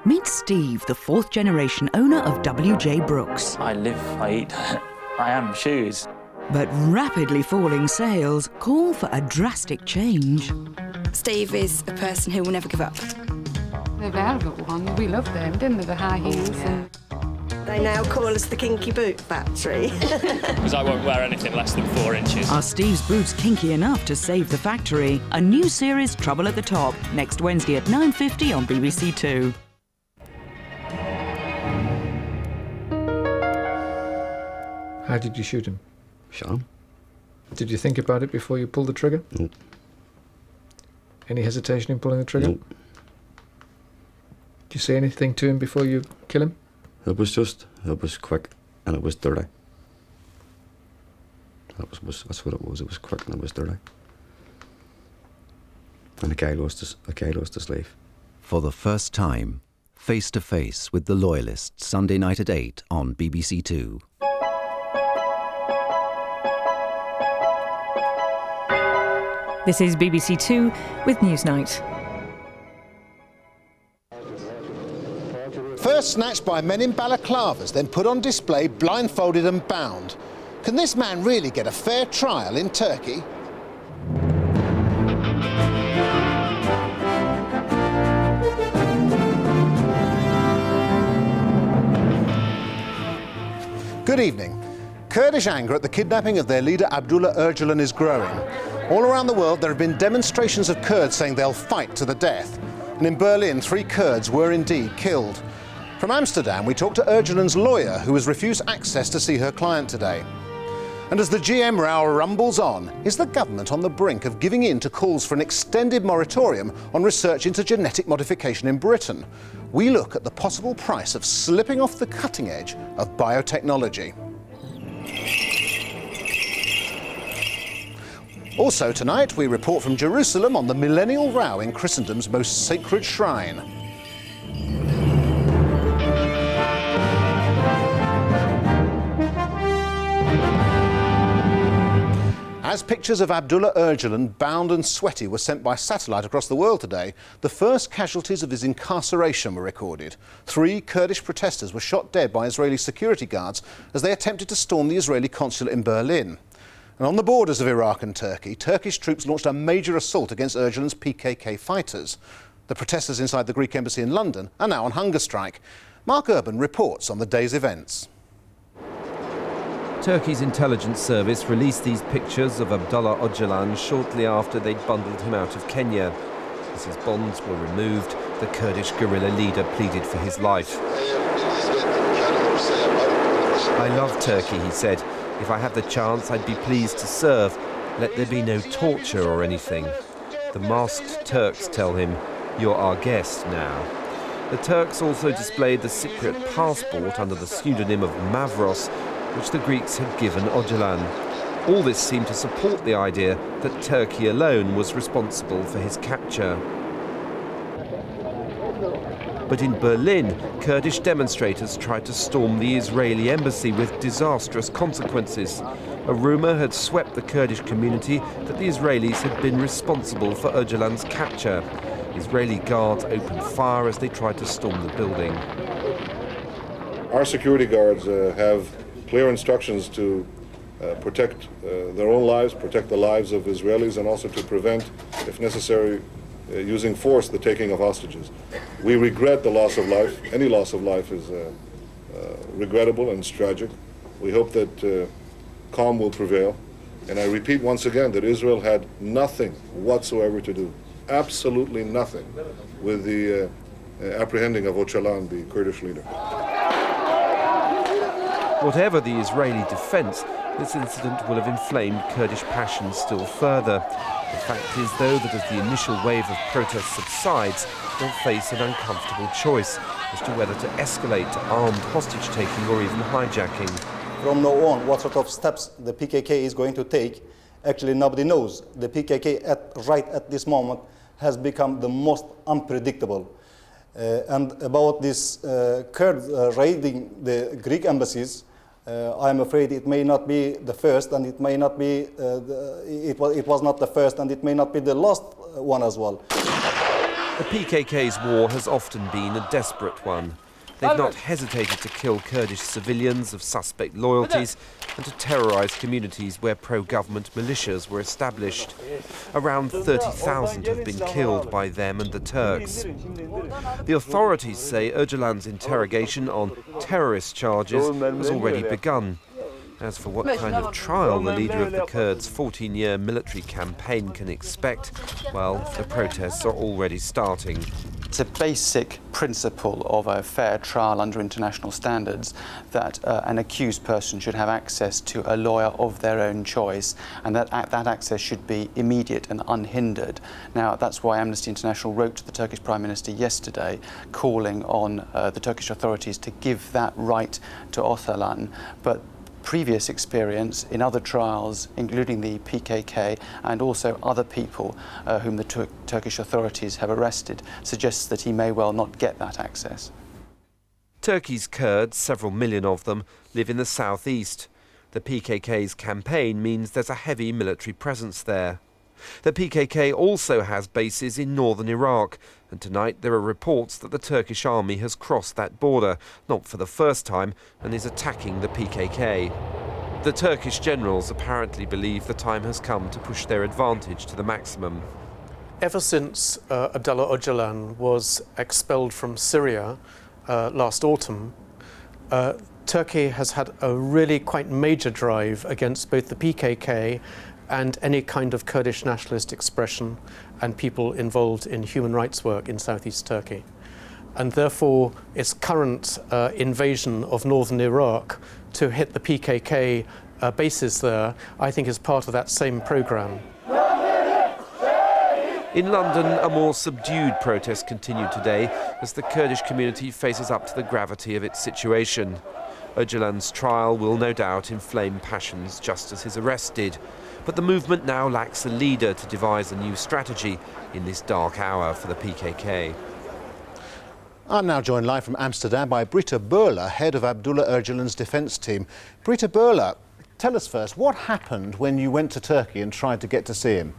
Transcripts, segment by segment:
Meet Steve, the fourth-generation owner of W.J. Brooks. I live, I eat, I am shoes. But rapidly falling sales call for a drastic change. Steve is a person who will never give up. The velvet one, we loved them, didn't they, the high heels? And they now call us the Kinky Boot Factory. Because I won't wear anything less than 4 inches. Are Steve's boots kinky enough to save the factory? A new series, Trouble at the Top, next Wednesday at 9:50 on BBC Two. How did you shoot him? Shot him. Did you think about it before you pulled the trigger? Nope. Any hesitation in pulling the trigger? Nope. Did you say anything to him before you kill him? It was quick and it was dirty. That's what it was. It was quick and it was dirty. And the guy lost his life. For the first time, face to face with the Loyalists, Sunday night at 8 on BBC Two. This is BBC Two with Newsnight. First snatched by men in balaclavas, then put on display blindfolded and bound. Can this man really get a fair trial in Turkey? Good evening. Kurdish anger at the kidnapping of their leader Abdullah Öcalan is growing. All around the world there have been demonstrations of Kurds saying they'll fight to the death. And in Berlin, 3 Kurds were indeed killed. From Amsterdam, we talked to Öcalan's lawyer, who has refused access to see her client today. And as the GM row rumbles on, is the government on the brink of giving in to calls for an extended moratorium on research into genetic modification in Britain? We look at the possible price of slipping off the cutting edge of biotechnology. Also tonight, we report from Jerusalem on the millennial row in Christendom's most sacred shrine. As pictures of Abdullah Öcalan, bound and sweaty, were sent by satellite across the world today, the first casualties of his incarceration were recorded. 3 Kurdish protesters were shot dead by Israeli security guards as they attempted to storm the Israeli consulate in Berlin. And on the borders of Iraq and Turkey, Turkish troops launched a major assault against Öcalan's PKK fighters. The protesters inside the Greek embassy in London are now on hunger strike. Mark Urban reports on the day's events. Turkey's intelligence service released these pictures of Abdullah Öcalan shortly after they'd bundled him out of Kenya. As his bonds were removed, the Kurdish guerrilla leader pleaded for his life. "I love Turkey," he said. "If I have the chance, I'd be pleased to serve. Let there be no torture or anything." The masked Turks tell him, "You're our guest now." The Turks also displayed the Cypriot passport under the pseudonym of Mavros, which the Greeks had given Öcalan. All this seemed to support the idea that Turkey alone was responsible for his capture. But in Berlin, Kurdish demonstrators tried to storm the Israeli embassy with disastrous consequences. A rumour had swept the Kurdish community that the Israelis had been responsible for Öcalan's capture. Israeli guards opened fire as they tried to storm the building. Our security guards have clear instructions to protect their own lives, protect the lives of Israelis, and also to prevent, if necessary, using force, the taking of hostages. We regret the loss of life. Any loss of life is regrettable and it's tragic. We hope that calm will prevail. And I repeat once again that Israel had nothing whatsoever to do, absolutely nothing, with the apprehending of Öcalan, the Kurdish leader. Whatever the Israeli defence, this incident will have inflamed Kurdish passions still further. The fact is, though, that as the initial wave of protests subsides, they'll face an uncomfortable choice as to whether to escalate to armed hostage-taking or even hijacking. From now on, what sort of steps the PKK is going to take, actually nobody knows. The PKK, right at this moment, has become the most unpredictable. And about this Kurds raiding the Greek embassies, I'm afraid it may not be the first, and it may not be, it was not the first, and it may not be the last one as well. The PKK's war has often been a desperate one. They've not hesitated to kill Kurdish civilians of suspect loyalties and to terrorise communities where pro-government militias were established. Around 30,000 have been killed by them and the Turks. The authorities say Öcalan's interrogation on terrorist charges has already begun. As for what kind of trial the leader of the Kurds' 14-year military campaign can expect, well, the protests are already starting. It's a basic principle of a fair trial under international standards that an accused person should have access to a lawyer of their own choice, and that access should be immediate and unhindered. Now, that's why Amnesty International wrote to the Turkish Prime Minister yesterday, calling on the Turkish authorities to give that right to Öcalan. But previous experience in other trials, including the PKK and also other people whom the Turkish authorities have arrested, suggests that he may well not get that access. Turkey's Kurds, several million of them, live in the southeast. The PKK's campaign means there's a heavy military presence there. The PKK also has bases in northern Iraq, and tonight there are reports that the Turkish army has crossed that border, not for the first time, and is attacking the PKK. The Turkish generals apparently believe the time has come to push their advantage to the maximum. Ever since Abdullah Öcalan was expelled from Syria last autumn, Turkey has had a really quite major drive against both the PKK and any kind of Kurdish nationalist expression and people involved in human rights work in southeast Turkey. And therefore, its current invasion of northern Iraq to hit the PKK bases there, I think is part of that same programme. In London, a more subdued protest continued today as the Kurdish community faces up to the gravity of its situation. Öcalan's trial will no doubt inflame passions just as his arrest did. But the movement now lacks a leader to devise a new strategy in this dark hour for the PKK. I'm now joined live from Amsterdam by Britta Böhler, head of Abdullah Öcalan's defence team. Britta Böhler, tell us first, what happened when you went to Turkey and tried to get to see him?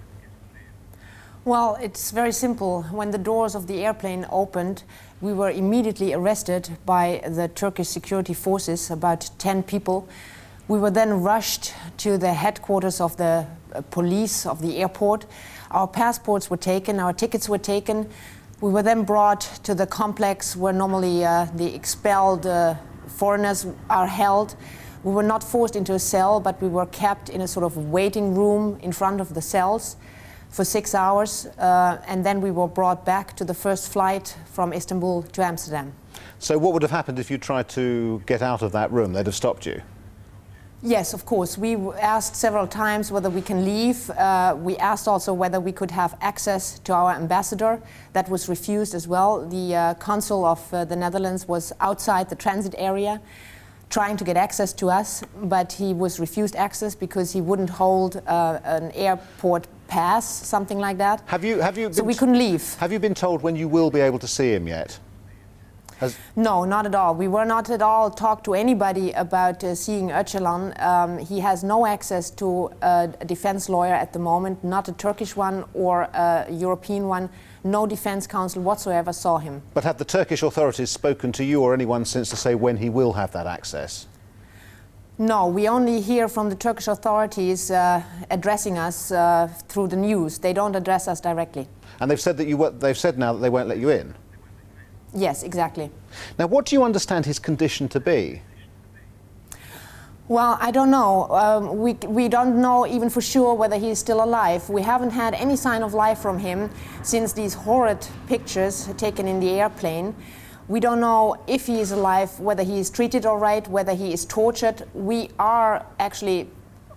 Well, it's very simple. When the doors of the airplane opened, we were immediately arrested by the Turkish security forces, about 10 people. We were then rushed to the headquarters of the police of the airport. Our passports were taken, our tickets were taken. We were then brought to the complex where normally the expelled foreigners are held. We were not forced into a cell, but we were kept in a sort of waiting room in front of the cells for 6 hours, and then we were brought back to the first flight from Istanbul to Amsterdam. So what would have happened if you tried to get out of that room? They'd have stopped you? Yes, of course. We asked several times whether we can leave. We asked also whether we could have access to our ambassador. That was refused as well. The consul of the Netherlands was outside the transit area trying to get access to us, but he was refused access because he wouldn't hold an airport pass, something like that. So we couldn't leave. Have you been told when you will be able to see him yet? No, not at all. We were not at all talked to anybody about seeing Öcalan. He has no access to a defense lawyer at the moment, not a Turkish one or a European one. No defense counsel whatsoever saw him. But have the Turkish authorities spoken to you or anyone since to say when he will have that access? No, we only hear from the Turkish authorities addressing us through the news. They don't address us directly. And they've said that they've said now that they won't let you in? Yes, exactly. Now, what do you understand his condition to be? Well, I don't know. We don't know even for sure whether he is still alive. We haven't had any sign of life from him since these horrid pictures taken in the airplane. We don't know if he is alive, whether he is treated all right, whether he is tortured. We are actually,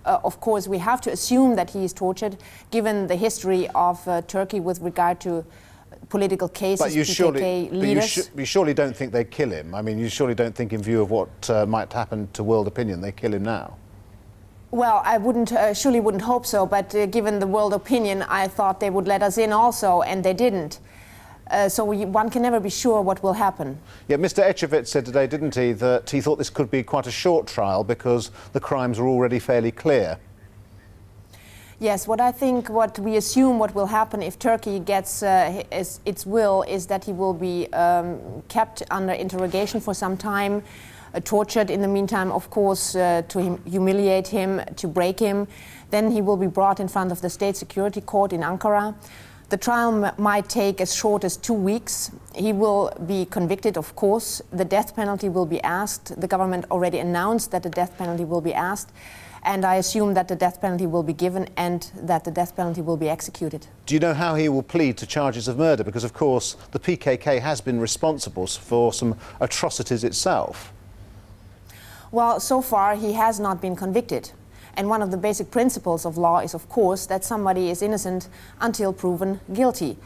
of course, we have to assume that he is tortured, given the history of Turkey with regard to political cases, but you PKK leaders. You surely don't think they'd kill him. I mean, you surely don't think, in view of what might happen to world opinion, they kill him now. Well, I surely wouldn't hope so, but given the world opinion, I thought they would let us in also, and they didn't. So one can never be sure what will happen. Yeah, Mr. Ecevit said today, didn't he, that he thought this could be quite a short trial because the crimes are already fairly clear. Yes, what we assume what will happen if Turkey gets its will is that he will be kept under interrogation for some time, tortured in the meantime, of course, to humiliate him, to break him. Then he will be brought in front of the State Security Court in Ankara. The trial might take as short as 2 weeks. He will be convicted, of course. The death penalty will be asked. The government already announced that the death penalty will be asked. And I assume that the death penalty will be given and that the death penalty will be executed. Do you know how he will plead to charges of murder? Because, of course, the PKK has been responsible for some atrocities itself. Well, so far he has not been convicted. And one of the basic principles of law is, of course, that somebody is innocent until proven guilty.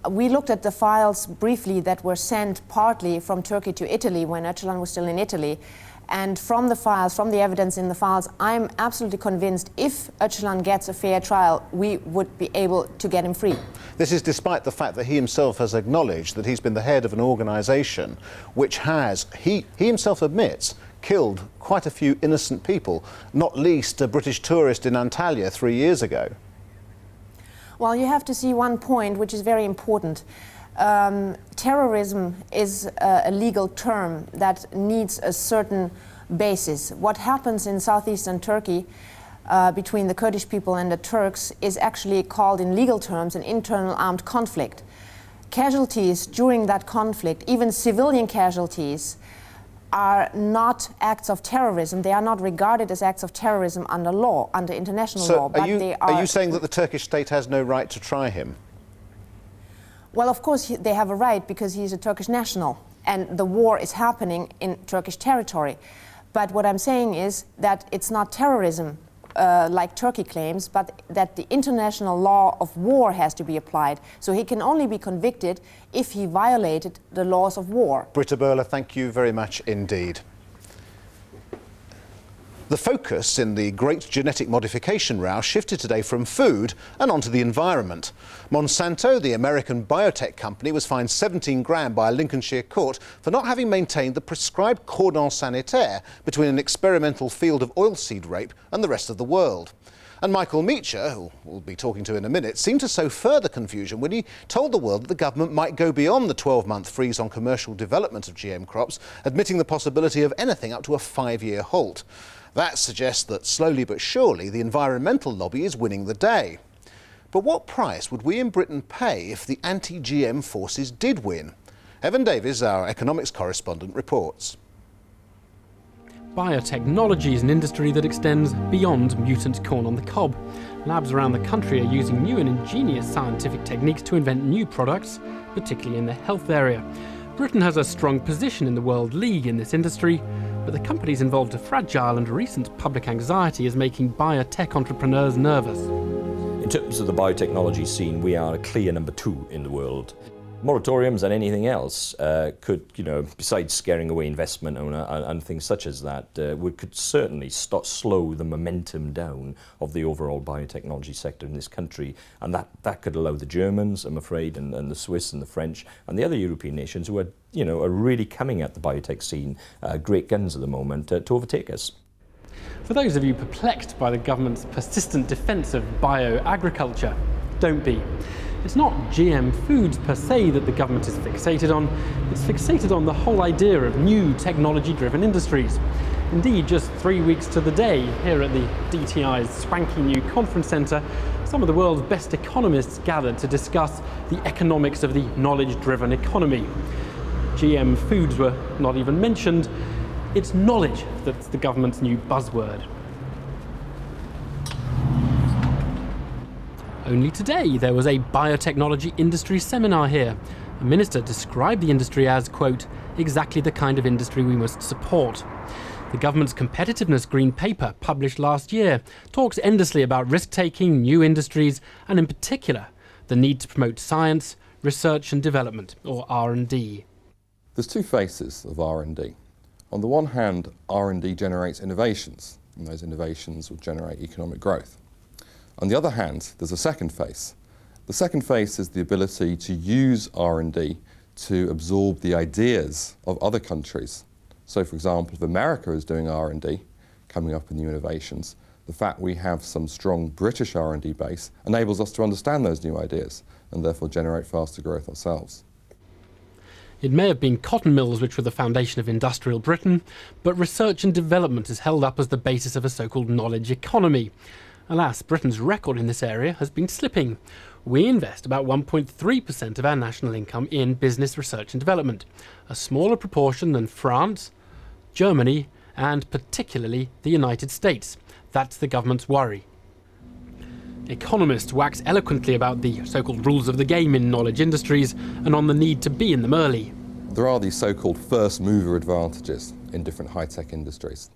We looked at the files briefly that were sent partly from Turkey to Italy when Öcalan was still in Italy. And from the files, from the evidence in the files, I'm absolutely convinced if Öcalan gets a fair trial, we would be able to get him free. This is despite the fact that he himself has acknowledged that he's been the head of an organisation which has, he himself admits, killed quite a few innocent people, not least a British tourist in Antalya 3 years ago. Well, you have to see one point which is very important. Terrorism is a legal term that needs a certain basis. What happens in southeastern Turkey between the Kurdish people and the Turks is actually called in legal terms an internal armed conflict. Casualties during that conflict, even civilian casualties, are not acts of terrorism. They are not regarded as acts of terrorism under law, under international law. But are you saying that the Turkish state has no right to try him? Well, of course, they have a right because he's a Turkish national and the war is happening in Turkish territory. But what I'm saying is that it's not terrorism like Turkey claims, but that the international law of war has to be applied. So he can only be convicted if he violated the laws of war. Britta Böhler, thank you very much indeed. The focus in the great genetic modification row shifted today from food and onto the environment. Monsanto, the American biotech company, was fined 17 grand by a Lincolnshire court for not having maintained the prescribed cordon sanitaire between an experimental field of oilseed rape and the rest of the world. And Michael Meacher, who we'll be talking to in a minute, seemed to sow further confusion when he told the world that the government might go beyond the 12-month freeze on commercial development of GM crops, admitting the possibility of anything up to a 5-year halt. That suggests that slowly but surely the environmental lobby is winning the day. But what price would we in Britain pay if the anti-GM forces did win? Evan Davies, our economics correspondent, reports. Biotechnology is an industry that extends beyond mutant corn on the cob. Labs around the country are using new and ingenious scientific techniques to invent new products, particularly in the health area. Britain has a strong position in the World League in this industry, but the companies involved are fragile and recent public anxiety is making biotech entrepreneurs nervous. In terms of the biotechnology scene, we are a clear number 2 in the world. Moratoriums and anything else could, besides scaring away investment and things such as that, could certainly slow the momentum down of the overall biotechnology sector in this country. And that could allow the Germans, I'm afraid, and the Swiss and the French and the other European nations who are really coming at the biotech scene, great guns at the moment, to overtake us. For those of you perplexed by the government's persistent defence of bioagriculture, don't be. It's not GM foods per se that the government is fixated on, it's fixated on the whole idea of new technology-driven industries. Indeed, just 3 weeks to the day, here at the DTI's swanky new conference centre, some of the world's best economists gathered to discuss the economics of the knowledge-driven economy. GM foods were not even mentioned. It's knowledge that's the government's new buzzword. Only today there was a biotechnology industry seminar here. A minister described the industry as, quote, exactly the kind of industry we must support. The government's competitiveness green paper, published last year, talks endlessly about risk-taking, new industries, and in particular, the need to promote science, research and development, or R&D. There's two faces of R&D. On the one hand, R&D generates innovations, and those innovations will generate economic growth. On the other hand, there's a second face. The second face is the ability to use R&D to absorb the ideas of other countries. So, for example, if America is doing R&D, coming up with new innovations, The fact we have some strong British R&D base enables us to understand those new ideas and therefore generate faster growth ourselves. It may have been cotton mills which were the foundation of industrial Britain, but research and development is held up as the basis of a so-called knowledge economy. Alas, Britain's record in this area has been slipping. We invest about 1.3% of our national income in business research and development, a smaller proportion than France, Germany, and particularly the United States. That's the government's worry. Economists wax eloquently about the so-called rules of the game in knowledge industries and on the need to be in them early. There are these so-called first mover advantages in different high-tech industries.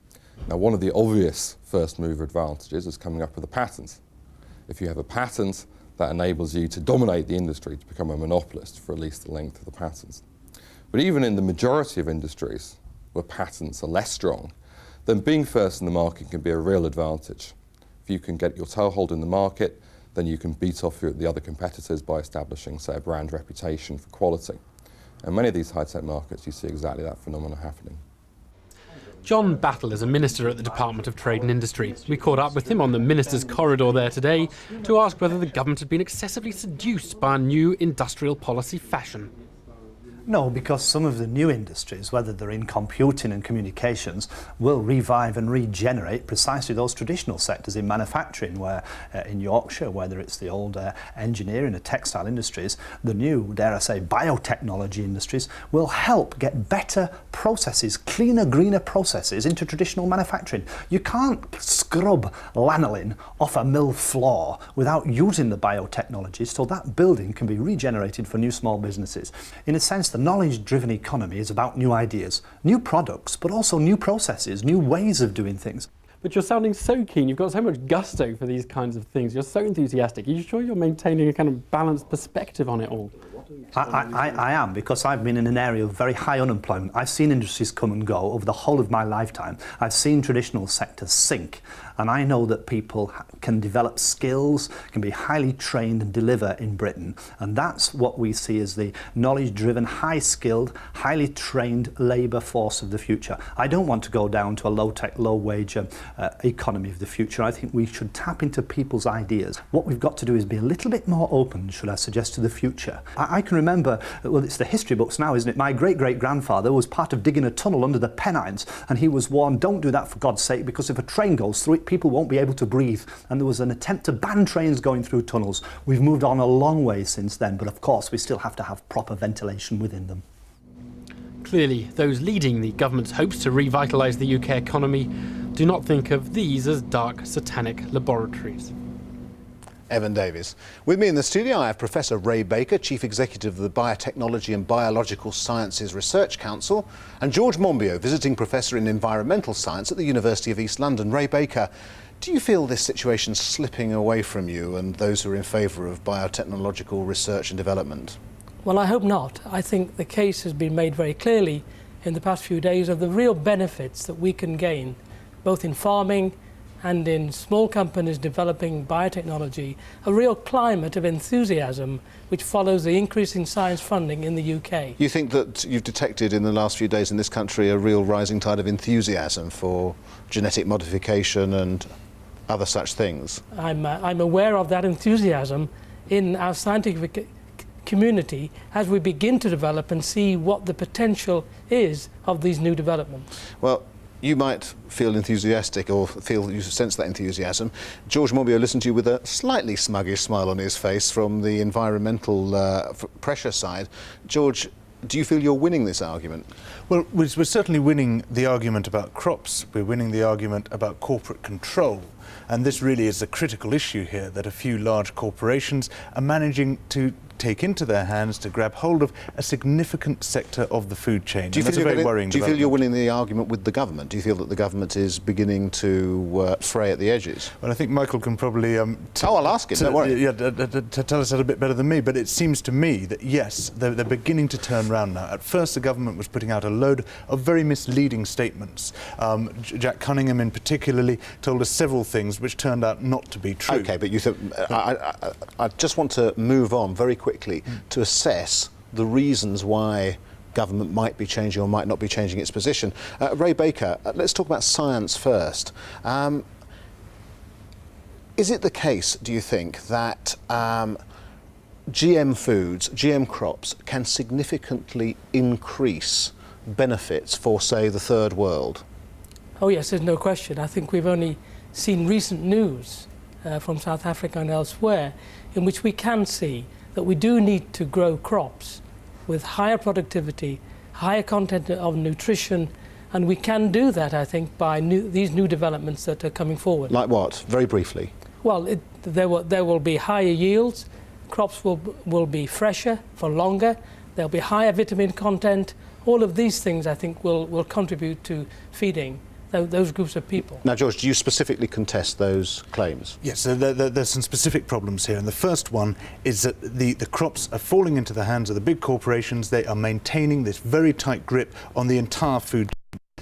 Now, one of the obvious first mover advantages is coming up with a patent. If you have a patent, that enables you to dominate the industry, to become a monopolist for at least the length of the patent. But even in the majority of industries where patents are less strong, then being first in the market can be a real advantage. If you can get your toehold in the market, then you can beat off the other competitors by establishing, say, a brand reputation for quality. And many of these high-tech markets, you see exactly that phenomenon happening. John Battle is a minister at the Department of Trade and Industry. We caught up with him on the minister's corridor there today to ask whether the government had been excessively seduced by a new industrial policy fashion. No, because some of the new industries, whether they're in computing and communications, will revive and regenerate precisely those traditional sectors in manufacturing, where in Yorkshire, whether it's the old engineering or textile industries, the new, dare I say, biotechnology industries will help get better processes, cleaner, greener processes into traditional manufacturing. You can't scrub lanolin off a mill floor without using the biotechnology, so that building can be regenerated for new small businesses. In a sense, the knowledge-driven economy is about new ideas, new products, but also new processes, new ways of doing things. But you're sounding so keen, you've got so much gusto for these kinds of things, you're so enthusiastic. Are you sure you're maintaining a kind of balanced perspective on it all? I am, because I've been in an area of very high unemployment. I've seen industries come and go over the whole of my lifetime. I've seen traditional sectors sink, and I know that people can develop skills, can be highly trained and deliver in Britain, and that's what we see as the knowledge-driven, high-skilled, highly trained labour force of the future. I don't want to go down to a low-tech, low-wage economy of the future. I think we should tap into people's ideas. What we've got to do is be a little bit more open, should I suggest, to the future. I can remember, well, it's the history books now, isn't it? My great-great-grandfather was part of digging a tunnel under the Pennines, and he was warned, don't do that for God's sake, because if a train goes through it, people won't be able to breathe. And there was an attempt to ban trains going through tunnels. We've moved on a long way since then, but of course we still have to have proper ventilation within them. Clearly, those leading the government's hopes to revitalise the UK economy do not think of these as dark, satanic laboratories. Evan Davies. With me in the studio I have Professor Ray Baker, Chief Executive of the Biotechnology and Biological Sciences Research Council, and George Monbiot, Visiting Professor in Environmental Science at the University of East London. Ray Baker, do you feel this situation slipping away from you and those who are in favour of biotechnological research and development? Well, I hope not. I think the case has been made very clearly in the past few days of the real benefits that we can gain, both in farming and in small companies developing biotechnology, a real climate of enthusiasm which follows the increase in science funding in the UK. You think that you've detected in the last few days in this country a real rising tide of enthusiasm for genetic modification and other such things? I'm aware of that enthusiasm in our scientific community as we begin to develop and see what the potential is of these new developments. Well, you might feel enthusiastic or feel you sense that enthusiasm. George Monbiot listened to you with a slightly smuggish smile on his face from the environmental pressure side. George, do you feel you're winning this argument? Well, we're certainly winning the argument about crops. We're winning the argument about corporate control. And this really is a critical issue here, that a few large corporations are managing to take into their hands to grab hold of a significant sector of the food chain. Do you feel you're winning the argument with the government? Do you feel that the government is beginning to fray at the edges? Well, I think Michael can probably... I'll ask him, don't worry. Yeah, to tell us that a bit better than me, but it seems to me that, yes, they're beginning to turn around now. At first, the government was putting out a load of very misleading statements. Jack Cunningham, in particularly, told us several things which turned out not to be true. OK, but you think... I just want to move on very quickly to assess the reasons why government might be changing or might not be changing its position. Ray Baker, let's talk about science first. Is it the case, do you think, that GM foods, GM crops can significantly increase benefits for, say, the third world? Oh yes, there's no question. I think we've only seen recent news from South Africa and elsewhere in which we can see that we do need to grow crops with higher productivity, higher content of nutrition, and we can do that, I think, by these new developments that are coming forward. Like what? Very briefly. Well, there will be higher yields, crops will be fresher for longer, there'll be higher vitamin content. All of these things, I think, will contribute to feeding those groups of people. Now, George, do you specifically contest those claims? Yes, so there's some specific problems here, and the first one is that the crops are falling into the hands of the big corporations. They are maintaining this very tight grip on the entire food chain.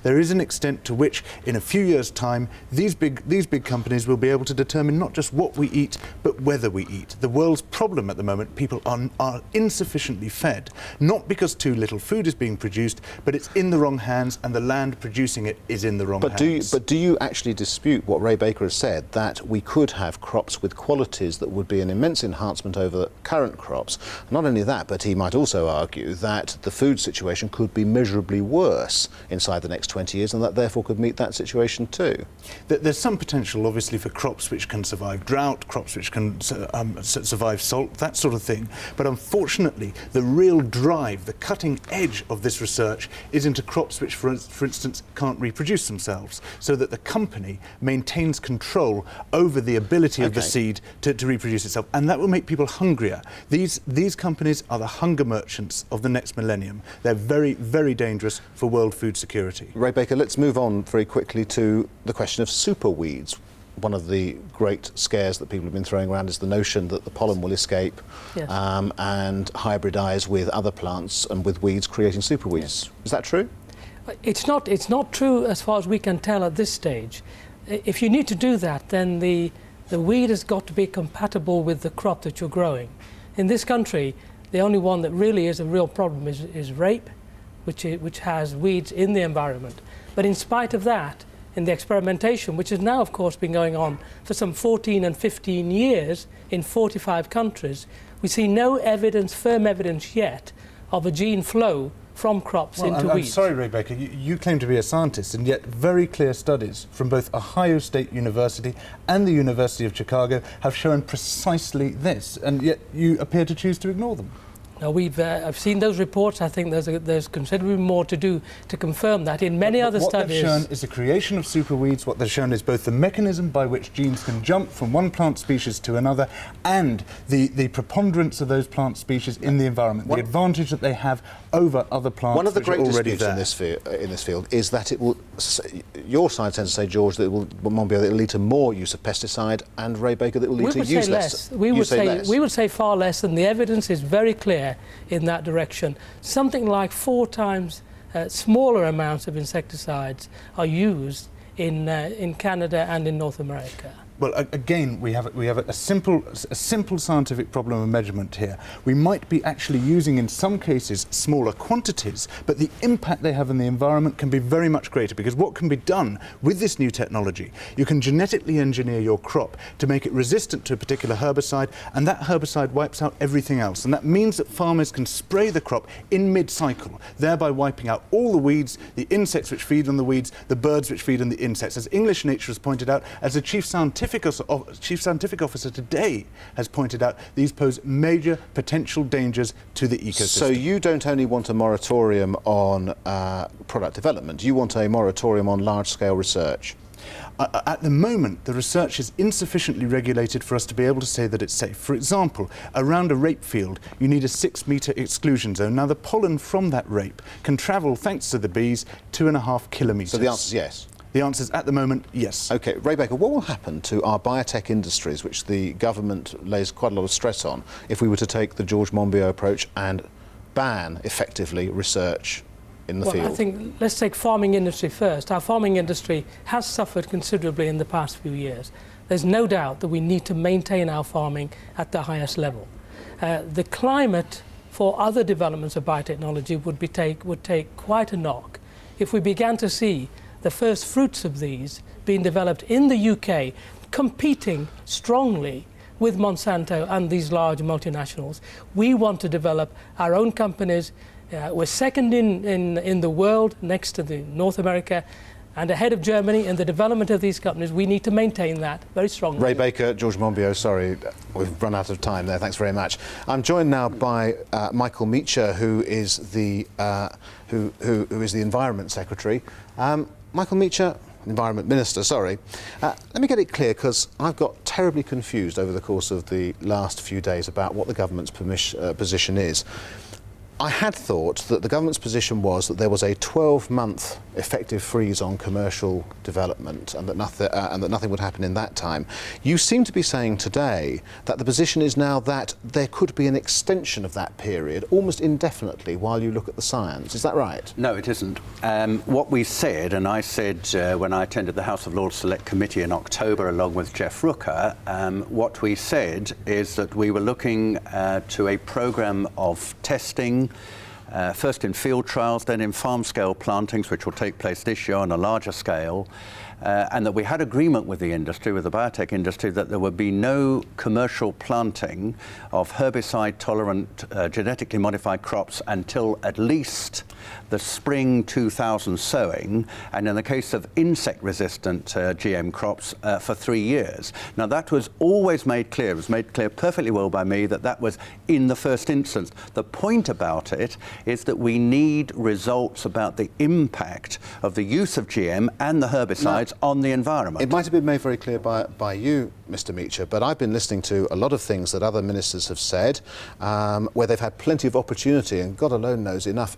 There is an extent to which, in a few years' time, these big companies will be able to determine not just what we eat, but whether we eat. The world's problem at the moment, people are insufficiently fed, not because too little food is being produced, but it's in the wrong hands, and the land producing it is in the wrong hands. But do you actually dispute what Ray Baker has said, that we could have crops with qualities that would be an immense enhancement over current crops? Not only that, but he might also argue that the food situation could be measurably worse inside the next 20 years, and that therefore could meet that situation too. There's some potential, obviously, for crops which can survive drought, crops which can survive salt, that sort of thing. But unfortunately, the real drive, the cutting edge of this research is into crops which, for instance, can't reproduce themselves, so that the company maintains control over the ability of the seed to reproduce itself. And that will make people hungrier. These companies are the hunger merchants of the next millennium. They're very, very dangerous for world food security. Ray Baker, let's move on very quickly to the question of super weeds. One of the great scares that people have been throwing around is the notion that the pollen will escape and hybridize with other plants and with weeds, creating super weeds. Yes. Is that true? It's not true as far as we can tell at this stage. If you need to do that, then the weed has got to be compatible with the crop that you're growing. In this country, the only one that really is a real problem is rape, which has weeds in the environment. But in spite of that, in the experimentation, which has now of course been going on for some 14 and 15 years in 45 countries, we see no evidence, firm evidence yet, of a gene flow from crops into weeds. I'm sorry, Ray Baker, you claim to be a scientist, and yet very clear studies from both Ohio State University and the University of Chicago have shown precisely this, and yet you appear to choose to ignore them. Now I've seen those reports. I think there's considerably more to do to confirm that. In many other studies, what they've shown is the creation of superweeds. What they've shown is both the mechanism by which genes can jump from one plant species to another, and the preponderance of those plant species in the environment, the advantage that they have over other plants. One of the great disputes in this field is that it will. Your side tends to say, George, that it will lead to more use of pesticide, and Ray Baker, that it will lead to use less. We would say far less, and the evidence is very clear in that direction. Something like 4 times smaller amounts of insecticides are used in Canada and in North America. Well, again, we have a simple scientific problem of measurement here. We might be actually using, in some cases, smaller quantities, but the impact they have in the environment can be very much greater, because what can be done with this new technology, you can genetically engineer your crop to make it resistant to a particular herbicide, and that herbicide wipes out everything else. And that means that farmers can spray the crop in mid-cycle, thereby wiping out all the weeds, the insects which feed on the weeds, the birds which feed on the insects. As English Nature has pointed out, as the Chief Scientific Officer today has pointed out, these pose major potential dangers to the ecosystem. So you don't only want a moratorium on product development, you want a moratorium on large-scale research? At the moment, the research is insufficiently regulated for us to be able to say that it's safe. For example, around a rape field, you need a 6-metre exclusion zone. Now, the pollen from that rape can travel, thanks to the bees, 2.5 kilometres. So the answer is yes? The answer is, at the moment, yes. OK, Ray Baker, what will happen to our biotech industries, which the government lays quite a lot of stress on, if we were to take the George Monbiot approach and ban, effectively, research in the field? I think let's take farming industry first. Our farming industry has suffered considerably in the past few years. There's no doubt that we need to maintain our farming at the highest level. The climate for other developments of biotechnology would take quite a knock if we began to see the first fruits of these being developed in the UK, competing strongly with Monsanto and these large multinationals. We want to develop our own companies. We're second in the world, next to North America, and ahead of Germany in the development of these companies. We need to maintain that very strongly. Ray Baker, George Monbiot, sorry, we've run out of time there. Thanks very much. I'm joined now by Michael Meacher, who is the Environment Secretary. Michael Meacher, Environment Minister, sorry. Let me get it clear, because I've got terribly confused over the course of the last few days about what the government's position is. I had thought that the government's position was that there was a 12-month effective freeze on commercial development and that nothing would happen in that time. You seem to be saying today that the position is now that there could be an extension of that period almost indefinitely while you look at the science. Is that right? No, it isn't. What we said, and I said when I attended the House of Lords Select Committee in October along with Jeff Rooker, what we said is that we were looking to a programme of testing, first in field trials, then in farm-scale plantings, which will take place this year on a larger scale, and that we had agreement with the industry, with the biotech industry, that there would be no commercial planting of herbicide-tolerant, genetically modified crops until at least the spring 2000 sowing, and in the case of insect-resistant GM crops, for 3 years. Now, that was always made clear. It was made clear perfectly well by me that that was in the first instance. The point about it is that we need results about the impact of the use of GM and the herbicides on the environment. It might have been made very clear by you, Mr. Meacher, but I've been listening to a lot of things that other ministers have said, where they've had plenty of opportunity, and God alone knows enough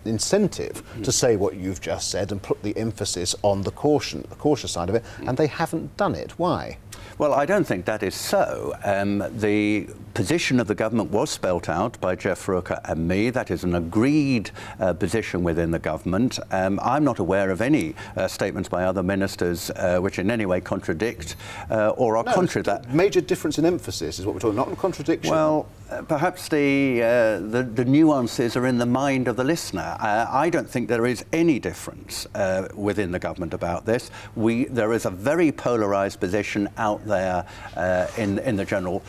incentive to say what you've just said and put the emphasis on the cautious side of it, and they haven't done it. Why? Well, I don't think that is so. The position of the government was spelt out by Jeff Rooker and me. That is an agreed position within the government. I'm not aware of any statements by other ministers which in any way contradict or are contrary to that. Major difference in emphasis is what we're talking, not a contradiction. Well, perhaps the nuances are in the mind of the listener. I don't think there is any difference within the government about this. There is a very polarised position out there in the general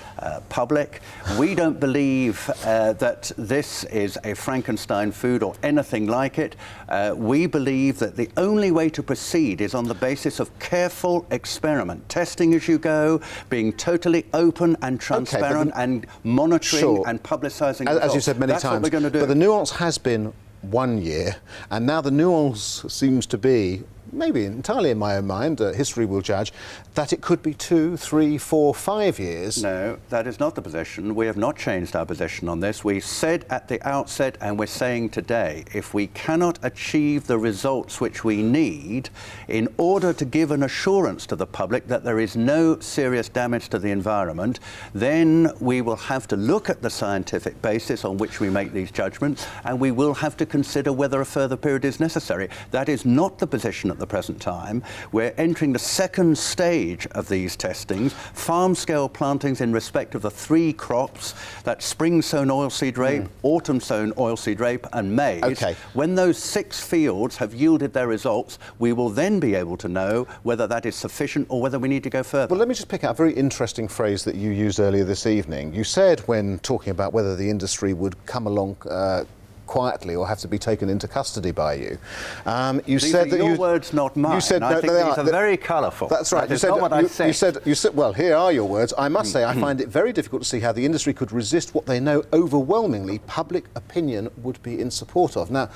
public. We don't believe that this is a Frankenstein food or anything like it. We believe that the only way to proceed is on the basis of careful experiment, testing as you go, being totally open and transparent, and monitoring and publicising results. As you said many times. times, What we're going to do. But the nuance has been 1 year, and now the nuance seems to be, maybe entirely in my own mind, history will judge, that it could be 2, 3, 4, 5 years. No, that is not the position. We have not changed our position on this. We said at the outset, and we're saying today, if we cannot achieve the results which we need in order to give an assurance to the public that there is no serious damage to the environment, then we will have to look at the scientific basis on which we make these judgments, and we will have to consider whether a further period is necessary. That is not the position at the present time. We're entering the second stage of these testings, farm-scale plantings in respect of the 3 crops, that spring-sown oilseed rape, autumn-sown oilseed rape and maize. Okay. When those 6 fields have yielded their results, we will then be able to know whether that is sufficient or whether we need to go further. Well, let me just pick out a very interesting phrase that you used earlier this evening. You said, when talking about whether the industry would come along quietly or have to be taken into custody by you. You these said are that your words, not mine. You said, I think these are very colourful. That's right. That is not what I said. You said, well, here are your words. I must say, I find it very difficult to see how the industry could resist what they know overwhelmingly public opinion would be in support of. Now,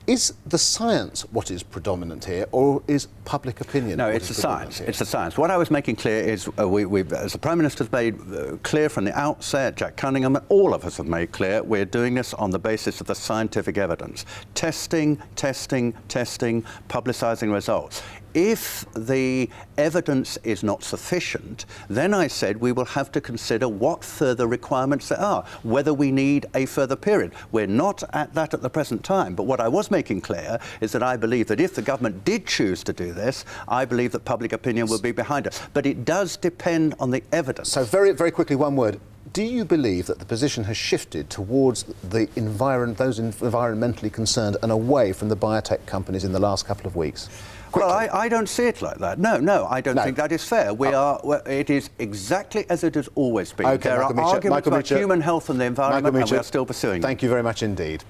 is the science what is predominant here, or is public opinion? No, it's the science. It's the science. What I was making clear is, as the Prime Minister's made clear from the outset, Jack Cunningham, all of us have made clear, we're doing this on the basis of the scientific evidence. Testing, publicising results. If the evidence is not sufficient, then I said we will have to consider what further requirements there are, whether we need a further period. We're not at that at the present time, but what I was making clear is that I believe that if the government did choose to do this, I believe that public opinion will be behind it. But it does depend on the evidence. So very, very quickly, one word. Do you believe that the position has shifted towards those environmentally concerned and away from the biotech companies in the last couple of weeks? Well, I don't see it like that. No, I don't think that is fair. It is exactly as it has always been. Okay, there are arguments about human health and the environment, and we are still pursuing Thank you very much indeed.